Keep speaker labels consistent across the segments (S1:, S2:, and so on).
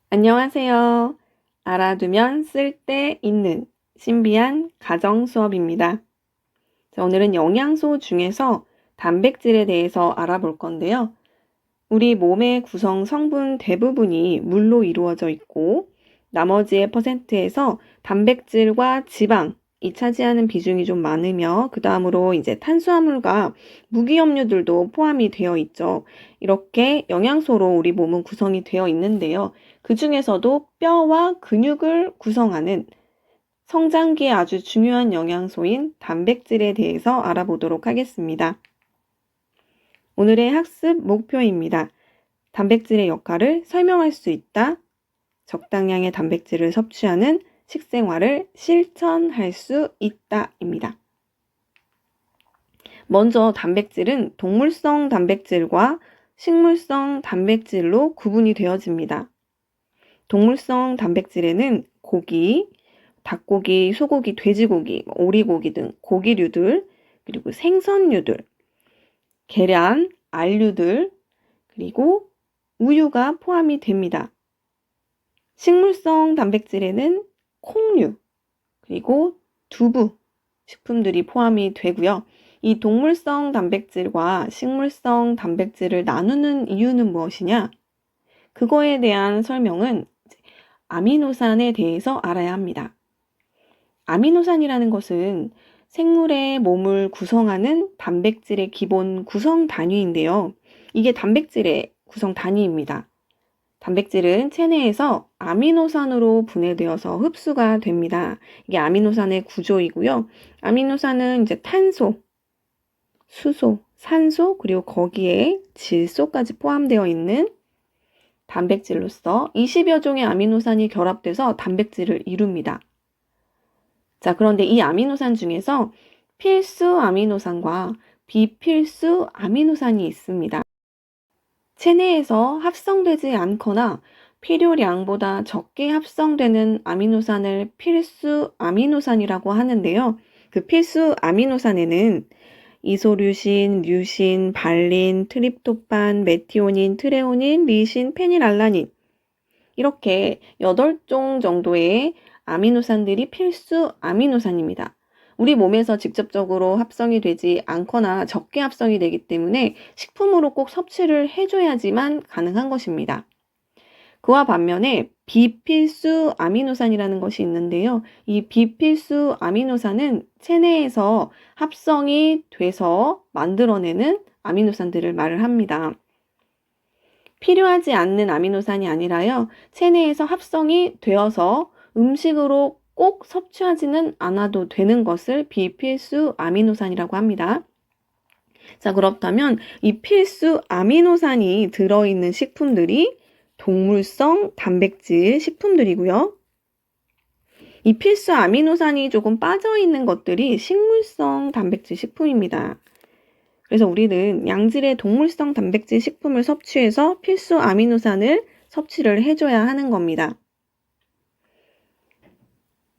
S1: 안녕하세요. 알아두면 쓸데 있는 신비한 가정 수업입니다. 자, 오늘은 영양소 중에서 단백질에 대해서 알아볼 건데요. 우리 몸의 구성 성분 대부분이 물로 이루어져 있고 나머지의 퍼센트에서 단백질과 지방이 차지하는 비중이 좀 많으며 그 다음으로 이제 탄수화물과 무기염료들도 포함이 되어 있죠. 이렇게 영양소로 우리 몸은 구성이 되어 있는데요. 그 중에서도 뼈와 근육을 구성하는 성장기에 아주 중요한 영양소인 단백질에 대해서 알아보도록 하겠습니다. 오늘의 학습 목표입니다. 단백질의 역할을 설명할 수 있다. 적당량의 단백질을 섭취하는 식생활을 실천할 수 있다입니다. 먼저 단백질은 동물성 단백질과 식물성 단백질로 구분이 되어집니다. 동물성 단백질에는 고기, 닭고기, 소고기, 돼지고기, 오리고기 등 고기류들, 그리고 생선류들, 계란, 알류들, 그리고 우유가 포함이 됩니다. 식물성 단백질에는 콩류, 그리고 두부, 식품들이 포함이 되고요. 이 동물성 단백질과 식물성 단백질을 나누는 이유는 무엇이냐? 그거에 대한 설명은 아미노산에 대해서 알아야 합니다. 아미노산이라는 것은 생물의 몸을 구성하는 단백질의 기본 구성 단위인데요. 이게 단백질의 구성 단위입니다. 단백질은 체내에서 아미노산으로 분해되어서 흡수가 됩니다. 이게 아미노산의 구조이고요. 아미노산은 이제 탄소, 수소, 산소, 그리고 거기에 질소까지 포함되어 있는 단백질로서 20여 종의 아미노산이 결합돼서 단백질을 이룹니다. 자, 그런데 이 아미노산 중에서 필수 아미노산과 비필수 아미노산이 있습니다. 체내에서 합성되지 않거나 필요량보다 적게 합성되는 아미노산을 필수 아미노산이라고 하는데요. 그 필수 아미노산에는 이소류신, 류신, 발린, 트립토판, 메티오닌, 트레오닌, 리신, 페닐알라닌 이렇게 8종 정도의 아미노산들이 필수 아미노산입니다. 우리 몸에서 직접적으로 합성이 되지 않거나 적게 합성이 되기 때문에 식품으로 꼭 섭취를 해줘야지만 가능한 것입니다. 그와 반면에 비필수 아미노산이라는 것이 있는데요. 이 비필수 아미노산은 체내에서 합성이 돼서 만들어내는 아미노산들을 말을 합니다. 필요하지 않는 아미노산이 아니라요. 체내에서 합성이 되어서 음식으로 꼭 섭취하지는 않아도 되는 것을 비필수 아미노산이라고 합니다. 자, 그렇다면 이 필수 아미노산이 들어있는 식품들이 동물성 단백질 식품들이고요. 이 필수 아미노산이 조금 빠져있는 것들이 식물성 단백질 식품입니다. 그래서 우리는 양질의 동물성 단백질 식품을 섭취해서 필수 아미노산을 섭취를 해줘야 하는 겁니다.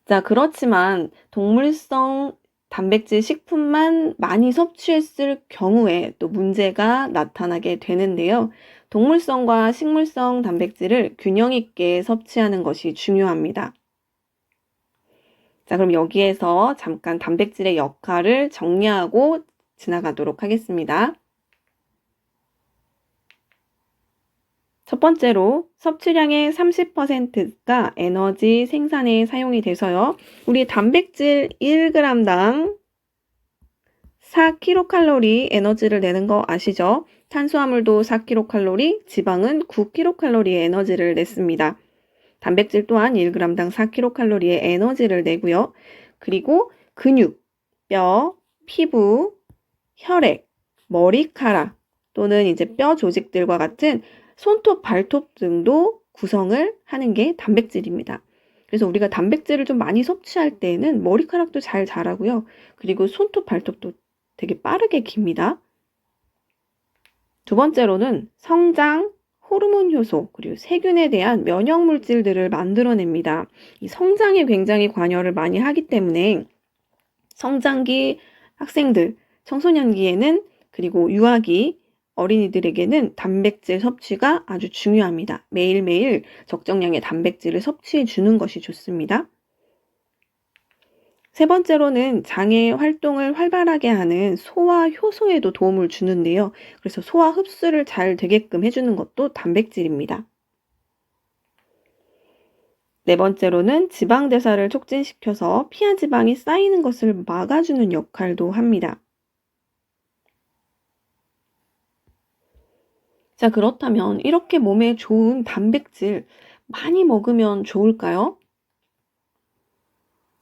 S1: 자, 그렇지만 동물성 단백질 식품만 많이 섭취했을 경우에 또 문제가 나타나게 되는데요. 동물성과 식물성 단백질을 균형 있게 섭취하는 것이 중요합니다. 자, 그럼 여기에서 잠깐 단백질의 역할을 정리하고 지나가도록 하겠습니다. 첫 번째로 섭취량의 30%가 에너지 생산에 사용이 돼서요. 우리 단백질 1g당 4kcal 에너지를 내는 거 아시죠? 탄수화물도 4kcal, 지방은 9kcal의 에너지를 냈습니다. 단백질 또한 1g당 4kcal의 에너지를 내고요. 그리고 근육, 뼈, 피부, 혈액, 머리카락 또는 이제 뼈 조직들과 같은 손톱, 발톱 등도 구성을 하는 게 단백질입니다. 그래서 우리가 단백질을 좀 많이 섭취할 때에는 머리카락도 잘 자라고요. 그리고 손톱, 발톱도 되게 빠르게 깁니다. 두 번째로는 성장, 호르몬 효소, 그리고 세균에 대한 면역 물질들을 만들어냅니다. 이 성장에 굉장히 관여를 많이 하기 때문에 성장기 학생들, 청소년기에는 그리고 유아기 어린이들에게는 단백질 섭취가 아주 중요합니다. 매일매일 적정량의 단백질을 섭취해 주는 것이 좋습니다. 세 번째로는 장의 활동을 활발하게 하는 소화 효소에도 도움을 주는데요. 그래서 소화 흡수를 잘 되게끔 해주는 것도 단백질입니다. 네 번째로는 지방 대사를 촉진시켜서 피하 지방이 쌓이는 것을 막아주는 역할도 합니다. 자, 그렇다면 이렇게 몸에 좋은 단백질 많이 먹으면 좋을까요?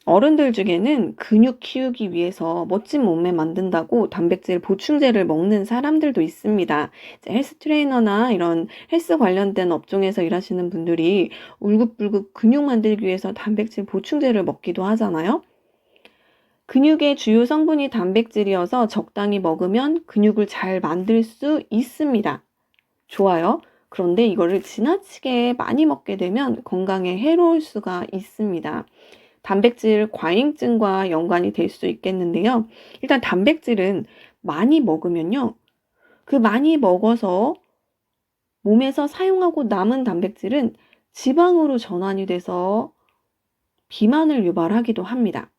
S1: 어른들 중에는 근육 키우기 위해서 멋진 몸매 만든다고 단백질 보충제를 먹는 사람들도 있습니다. 이제 헬스 트레이너나 이런 헬스 관련된 업종에서 일하시는 분들이 울긋불긋 근육 만들기 위해서 단백질 보충제를 먹기도 하잖아요. 근육의 주요 성분이 단백질이어서 적당히 먹으면 근육을 잘 만들 수 있습니다. 좋아요. 그런데 이거를 지나치게 많이 먹게 되면 건강에 해로울 수가 있습니다. 단백질 과잉증과 연관이 될 수 있겠는데요. 일단 단백질은 많이 먹으면요. 그 많이 먹어서 몸에서 사용하고 남은 단백질은 지방으로 전환이 돼서 비만을 유발하기도 합니다.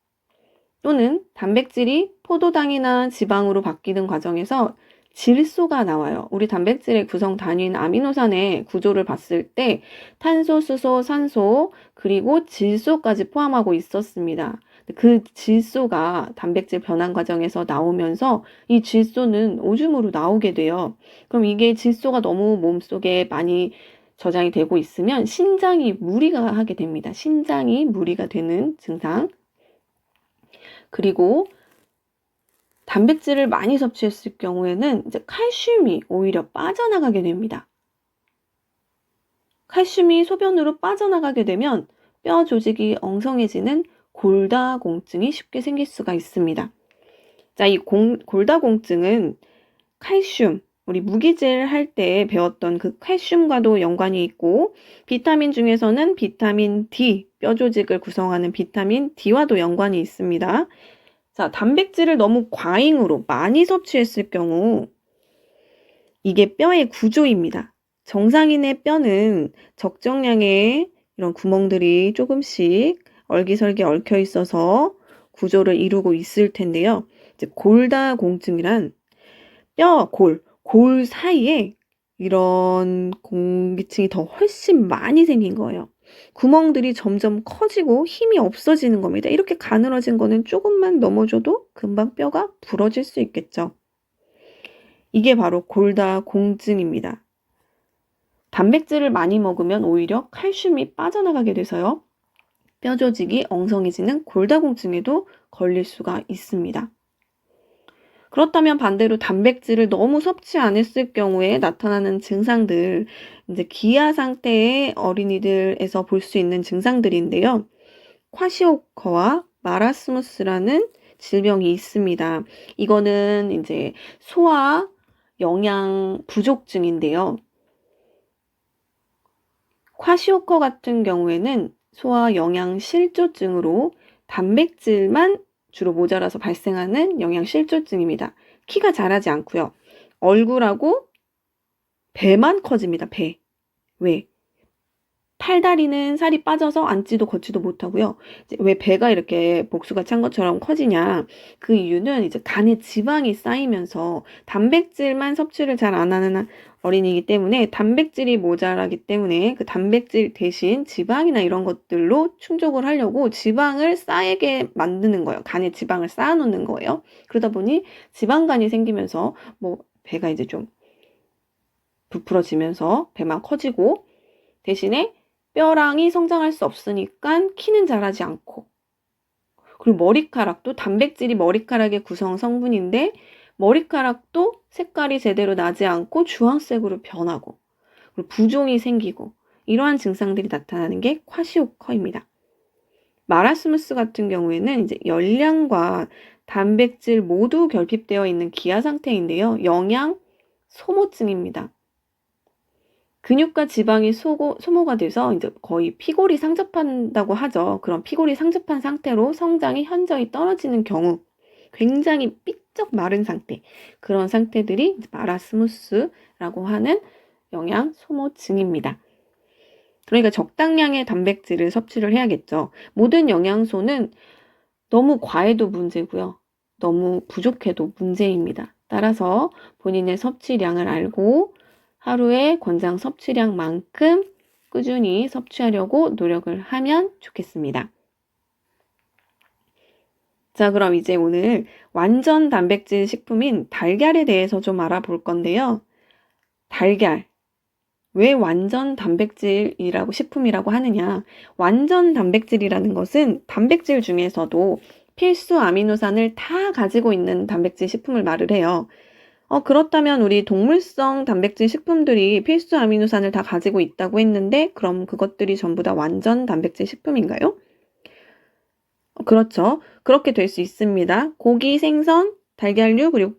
S1: 또는 단백질이 포도당이나 지방으로 바뀌는 과정에서 질소가 나와요. 우리 단백질의 구성 단위인 아미노산의 구조를 봤을 때 탄소, 수소, 산소, 그리고 질소까지 포함하고 있었습니다. 그 질소가 단백질 변환 과정에서 나오면서 이 질소는 오줌으로 나오게 돼요. 그럼 이게 질소가 너무 몸속에 많이 저장이 되고 있으면 신장이 무리가 하게 됩니다. 신장이 무리가 되는 증상. 그리고 단백질을 많이 섭취했을 경우에는 이제 칼슘이 오히려 빠져나가게 됩니다. 칼슘이 소변으로 빠져나가게 되면 뼈 조직이 엉성해지는 골다공증이 쉽게 생길 수가 있습니다. 자, 이 골다공증은 칼슘, 우리 무기질 할 때 배웠던 그 칼슘과도 연관이 있고, 비타민 중에서는 비타민 D, 뼈 조직을 구성하는 비타민 D와도 연관이 있습니다. 자, 단백질을 너무 과잉으로 많이 섭취했을 경우 이게 뼈의 구조입니다. 정상인의 뼈는 적정량의 이런 구멍들이 조금씩 얼기설기 얽혀 있어서 구조를 이루고 있을 텐데요. 이제 골다공증이란 골 사이에 이런 공기층이 더 훨씬 많이 생긴 거예요. 구멍들이 점점 커지고 힘이 없어지는 겁니다. 이렇게 가늘어진 거는 조금만 넘어져도 금방 뼈가 부러질 수 있겠죠. 이게 바로 골다공증입니다. 단백질을 많이 먹으면 오히려 칼슘이 빠져나가게 돼서요. 뼈 조직이 엉성해지는 골다공증에도 걸릴 수가 있습니다. 그렇다면 반대로 단백질을 너무 섭취 안 했을 경우에 나타나는 증상들, 이제 기아 상태의 어린이들에서 볼 수 있는 증상들인데요. 콰시오커와 마라스무스라는 질병이 있습니다. 이거는 이제 소화 영양 부족증인데요. 콰시오커 같은 경우에는 소화 영양 실조증으로 단백질만 주로 모자라서 발생하는 영양 실조증입니다. 키가 자라지 않고요. 얼굴하고 배만 커집니다. 배. 왜? 팔다리는 살이 빠져서 앉지도 걷지도 못하고요. 왜 배가 이렇게 복수가 찬 것처럼 커지냐? 그 이유는 이제 간에 지방이 쌓이면서 단백질만 섭취를 잘 안 하는 어린이기 때문에 단백질이 모자라기 때문에 그 단백질 대신 지방이나 이런 것들로 충족을 하려고 지방을 쌓이게 만드는 거예요. 간에 지방을 쌓아놓는 거예요. 그러다 보니 지방간이 생기면서 뭐 배가 이제 좀 부풀어지면서 배만 커지고 대신에 뼈랑이 성장할 수 없으니까 키는 자라지 않고, 그리고 머리카락도 단백질이 머리카락의 구성 성분인데 머리카락도 색깔이 제대로 나지 않고 주황색으로 변하고, 그리고 부종이 생기고, 이러한 증상들이 나타나는 게 콰시오커입니다. 마라스무스 같은 경우에는 이제 열량과 단백질 모두 결핍되어 있는 기아 상태인데요. 영양 소모증입니다. 근육과 지방이 소모가 돼서 이제 거의 피골이 상접한다고 하죠. 그런 피골이 상접한 상태로 성장이 현저히 떨어지는 경우, 굉장히 살짝 마른 상태, 그런 상태들이 마라스무스라고 하는 영양 소모증입니다. 그러니까 적당량의 단백질을 섭취를 해야겠죠. 모든 영양소는 너무 과해도 문제고요. 너무 부족해도 문제입니다. 따라서 본인의 섭취량을 알고 하루에 권장 섭취량만큼 꾸준히 섭취하려고 노력을 하면 좋겠습니다. 자, 그럼 이제 오늘 완전 단백질 식품인 달걀에 대해서 좀 알아볼 건데요. 달걀. 왜 완전 단백질이라고 식품이라고 하느냐? 완전 단백질이라는 것은 단백질 중에서도 필수 아미노산을 다 가지고 있는 단백질 식품을 말을 해요. 그렇다면 우리 동물성 단백질 식품들이 필수 아미노산을 다 가지고 있다고 했는데 그럼 그것들이 전부 다 완전 단백질 식품인가요? 그렇죠. 그렇게 될 수 있습니다. 고기, 생선, 달걀류, 그리고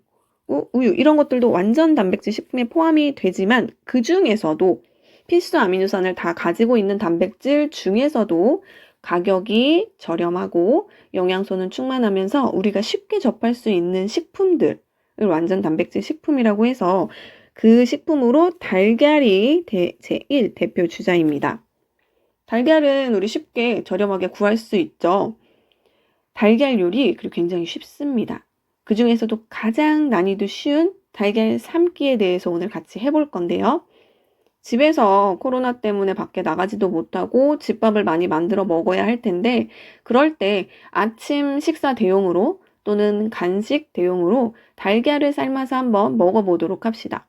S1: 우유 이런 것들도 완전 단백질 식품에 포함이 되지만 그 중에서도 필수 아미노산을 다 가지고 있는 단백질 중에서도 가격이 저렴하고 영양소는 충만하면서 우리가 쉽게 접할 수 있는 식품들을 완전 단백질 식품이라고 해서 그 식품으로 달걀이 제1 대표 주자입니다. 달걀은 우리 쉽게 저렴하게 구할 수 있죠. 달걀 요리 그리고 굉장히 쉽습니다. 그 중에서도 가장 난이도 쉬운 달걀 삶기에 대해서 오늘 같이 해볼 건데요. 집에서 코로나 때문에 밖에 나가지도 못하고 집밥을 많이 만들어 먹어야 할 텐데 그럴 때 아침 식사 대용으로 또는 간식 대용으로 달걀을 삶아서 한번 먹어보도록 합시다.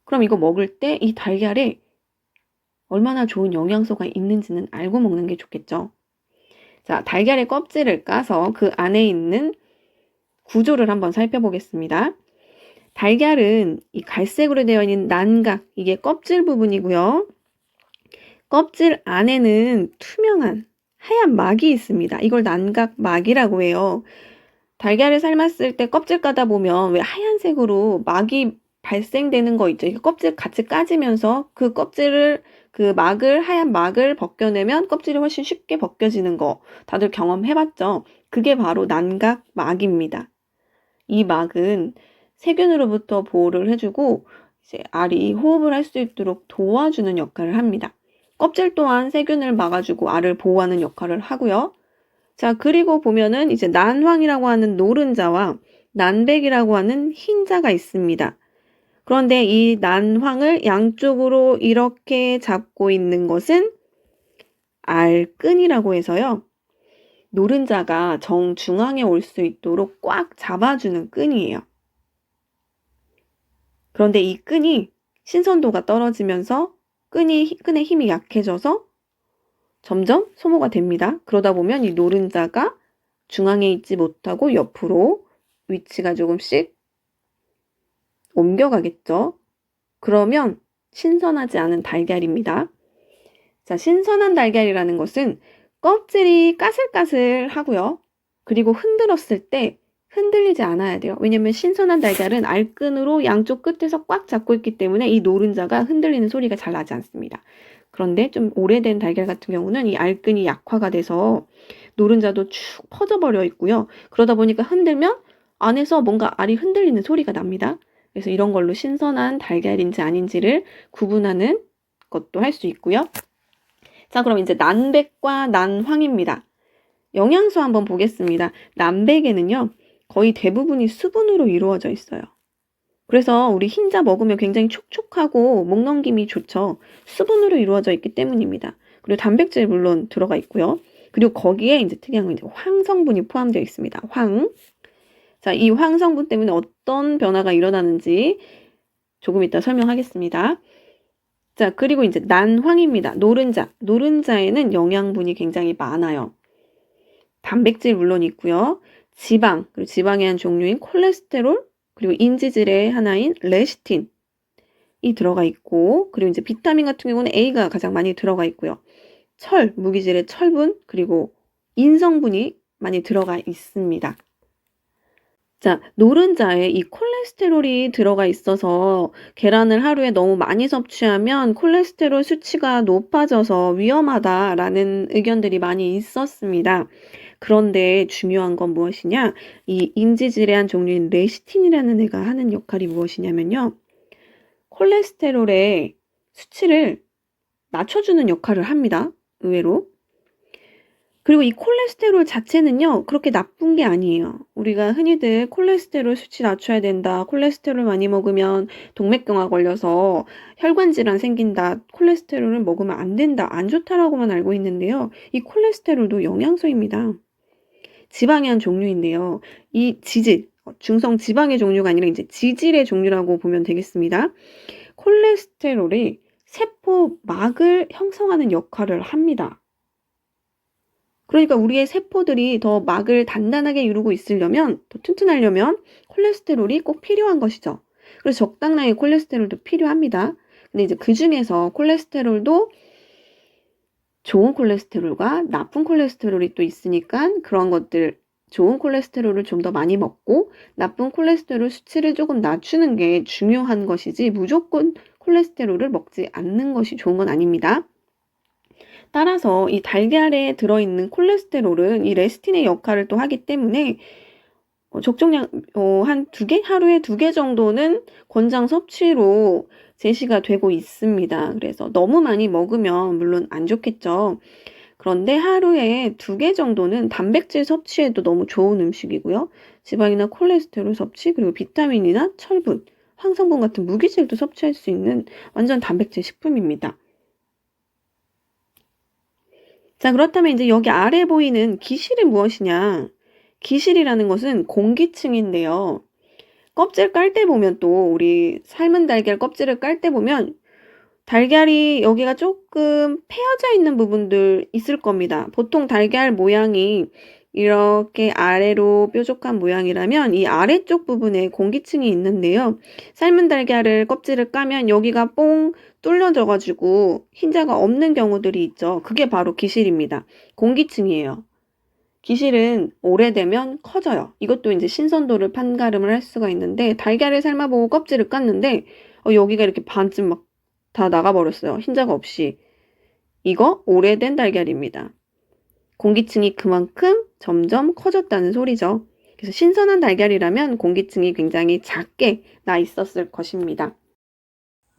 S1: 그럼 이거 먹을 때 이 달걀에 얼마나 좋은 영양소가 있는지는 알고 먹는 게 좋겠죠. 자, 달걀의 껍질을 까서 그 안에 있는 구조를 한번 살펴보겠습니다. 달걀은 이 갈색으로 되어 있는 난각, 이게 껍질 부분이고요. 껍질 안에는 투명한 하얀 막이 있습니다. 이걸 난각막이라고 해요. 달걀을 삶았을 때 껍질 까다 보면 왜 하얀색으로 막이 발생되는 거 있죠. 이게 껍질 같이 까지면서 그 껍질을 그 막을 하얀 막을 벗겨내면 껍질이 훨씬 쉽게 벗겨지는 거 다들 경험해봤죠? 그게 바로 난각막입니다. 이 막은 세균으로부터 보호를 해주고 이제 알이 호흡을 할 수 있도록 도와주는 역할을 합니다. 껍질 또한 세균을 막아주고 알을 보호하는 역할을 하고요. 자, 그리고 보면은 이제 난황이라고 하는 노른자와 난백이라고 하는 흰자가 있습니다. 그런데 이 난황을 양쪽으로 이렇게 잡고 있는 것은 알끈이라고 해서요. 노른자가 정중앙에 올 수 있도록 꽉 잡아주는 끈이에요. 그런데 이 끈이 신선도가 떨어지면서 끈의 힘이 약해져서 점점 소모가 됩니다. 그러다 보면 이 노른자가 중앙에 있지 못하고 옆으로 위치가 조금씩 옮겨가겠죠. 그러면 신선하지 않은 달걀입니다. 자, 신선한 달걀이라는 것은 껍질이 까슬까슬하고요. 그리고 흔들었을 때 흔들리지 않아야 돼요. 왜냐면 신선한 달걀은 알끈으로 양쪽 끝에서 꽉 잡고 있기 때문에 이 노른자가 흔들리는 소리가 잘 나지 않습니다. 그런데 좀 오래된 달걀 같은 경우는 이 알끈이 약화가 돼서 노른자도 축 퍼져버려 있고요. 그러다 보니까 흔들면 안에서 뭔가 알이 흔들리는 소리가 납니다. 그래서 이런 걸로 신선한 달걀인지 아닌지를 구분하는 것도 할 수 있고요. 자, 그럼 이제 난백과 난황입니다. 영양소 한번 보겠습니다. 난백에는요, 거의 대부분이 수분으로 이루어져 있어요. 그래서 우리 흰자 먹으면 굉장히 촉촉하고 목 넘김이 좋죠. 수분으로 이루어져 있기 때문입니다. 그리고 단백질 물론 들어가 있고요. 그리고 거기에 이제 특이한 건 이제 황 성분이 포함되어 있습니다. 황. 자, 이 황 성분 때문에 어떤 변화가 일어나는지 조금 이따 설명하겠습니다. 자, 그리고 이제 난황입니다. 노른자. 노른자에는 영양분이 굉장히 많아요. 단백질 물론 있고요. 지방, 그리고 지방의 한 종류인 콜레스테롤, 그리고 인지질의 하나인 레시틴이 들어가 있고, 그리고 이제 비타민 같은 경우는 A가 가장 많이 들어가 있고요. 철, 무기질의 철분, 그리고 인성분이 많이 들어가 있습니다. 자, 노른자에 이 콜레스테롤이 들어가 있어서 계란을 하루에 너무 많이 섭취하면 콜레스테롤 수치가 높아져서 위험하다라는 의견들이 많이 있었습니다. 그런데 중요한 건 무엇이냐? 이 인지질의 종류인 레시틴이라는 애가 하는 역할이 무엇이냐면요. 콜레스테롤의 수치를 낮춰주는 역할을 합니다. 의외로. 그리고 이 콜레스테롤 자체는요, 그렇게 나쁜 게 아니에요. 우리가 흔히들 콜레스테롤 수치 낮춰야 된다. 콜레스테롤 많이 먹으면 동맥경화 걸려서 혈관 질환 생긴다. 콜레스테롤을 먹으면 안 된다. 안 좋다라고만 알고 있는데요. 이 콜레스테롤도 영양소입니다. 지방의 한 종류인데요. 이 지질, 중성 지방의 종류가 아니라 이제 지질의 종류라고 보면 되겠습니다. 콜레스테롤이 세포막을 형성하는 역할을 합니다. 그러니까 우리의 세포들이 더 막을 단단하게 이루고 있으려면, 더 튼튼하려면 콜레스테롤이 꼭 필요한 것이죠. 그래서 적당량의 콜레스테롤도 필요합니다. 근데 이제 그 중에서 콜레스테롤도 좋은 콜레스테롤과 나쁜 콜레스테롤이 또 있으니까 그런 것들, 좋은 콜레스테롤을 좀 더 많이 먹고 나쁜 콜레스테롤 수치를 조금 낮추는 게 중요한 것이지 무조건 콜레스테롤을 먹지 않는 것이 좋은 건 아닙니다. 따라서 이 달걀에 들어있는 콜레스테롤은 이 레시틴의 역할을 또 하기 때문에 적정량 한 2개? 하루에 2개 정도는 권장 섭취로 제시가 되고 있습니다. 그래서 너무 많이 먹으면 물론 안 좋겠죠. 그런데 하루에 2개 정도는 단백질 섭취에도 너무 좋은 음식이고요. 지방이나 콜레스테롤 섭취, 그리고 비타민이나 철분, 황성분 같은 무기질도 섭취할 수 있는 완전 단백질 식품입니다. 자, 그렇다면 이제 여기 아래 보이는 기실은 무엇이냐? 기실이라는 것은 공기층인데요. 껍질 깔 때 보면 또 우리 삶은 달걀 껍질을 깔 때 보면 달걀이 여기가 조금 패여져 있는 부분들 있을 겁니다. 보통 달걀 모양이 이렇게 아래로 뾰족한 모양이라면 이 아래쪽 부분에 공기층이 있는데요. 삶은 달걀을 껍질을 까면 여기가 뽕 뚫려져 가지고 흰자가 없는 경우들이 있죠. 그게 바로 기실입니다. 공기층이에요. 기실은 오래되면 커져요. 이것도 이제 신선도를 판가름을 할 수가 있는데 달걀을 삶아보고 껍질을 깠는데 여기가 이렇게 반쯤 막 다 나가버렸어요. 흰자가 없이. 이거 오래된 달걀입니다. 공기층이 그만큼 점점 커졌다는 소리죠. 그래서 신선한 달걀이라면 공기층이 굉장히 작게 나 있었을 것입니다.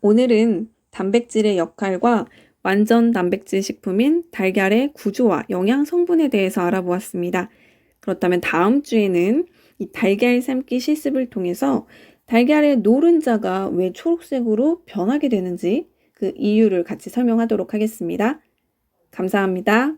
S1: 오늘은 단백질의 역할과 완전 단백질 식품인 달걀의 구조와 영양 성분에 대해서 알아보았습니다. 그렇다면 다음 주에는 이 달걀 삶기 실습을 통해서 달걀의 노른자가 왜 초록색으로 변하게 되는지 그 이유를 같이 설명하도록 하겠습니다. 감사합니다.